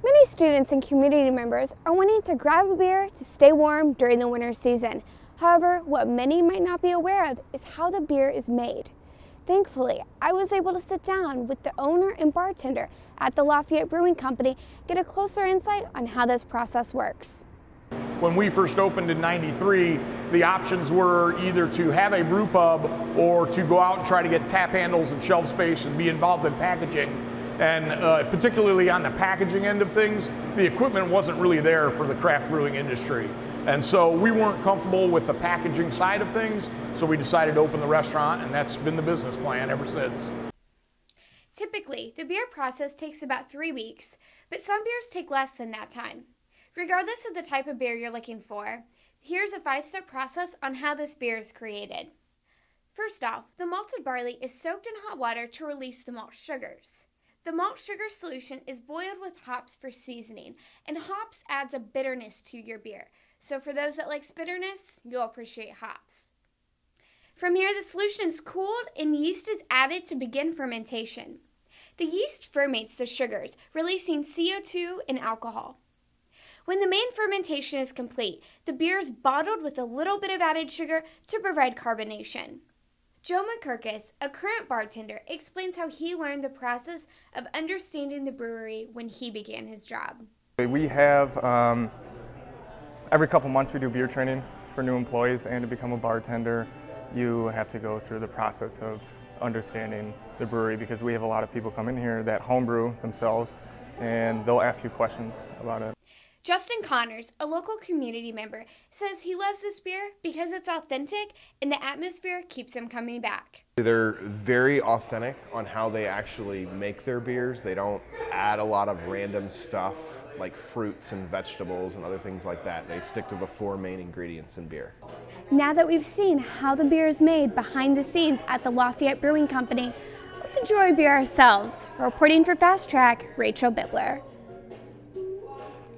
Many students and community members are wanting to grab a beer to stay warm during the winter season. However, what many might not be aware of is how the beer is made. Thankfully, I was able to sit down with the owner and bartender at the Lafayette Brewing Company, get a closer insight on how this process works. When we first opened in '93, the options were either to have a brew pub or to go out and try to get tap handles and shelf space and be involved in packaging. And particularly on the packaging end of things, the equipment wasn't really there for the craft brewing industry. And so we weren't comfortable with the packaging side of things, so we decided to open the restaurant, and that's been the business plan ever since. Typically, the beer process takes about 3 weeks, but some beers take less than that time. Regardless of the type of beer you're looking for, here's a 5-step process on how this beer is created. First off, the malted barley is soaked in hot water to release the malt sugars. The malt sugar solution is boiled with hops for seasoning, and hops adds a bitterness to your beer. So for those that likes bitterness, you'll appreciate hops. From here, the solution is cooled and yeast is added to begin fermentation. The yeast ferments the sugars, releasing CO2 and alcohol. When the main fermentation is complete, the beer is bottled with a little bit of added sugar to provide carbonation. Joe McKirkus, a current bartender, explains how he learned the process of understanding the brewery when he began his job. We have, every couple months we do beer training for new employees, and to become a bartender, you have to go through the process of understanding the brewery, because we have a lot of people come in here that homebrew themselves, and they'll ask you questions about it. Justin Connors, a local community member, says he loves this beer because it's authentic and the atmosphere keeps him coming back. They're very authentic on how they actually make their beers. They don't add a lot of random stuff like fruits and vegetables and other things like that. They stick to the 4 main ingredients in beer. Now that we've seen how the beer is made behind the scenes at the Lafayette Brewing Company, let's enjoy a beer ourselves. Reporting for Fast Track, Rachel Bittler.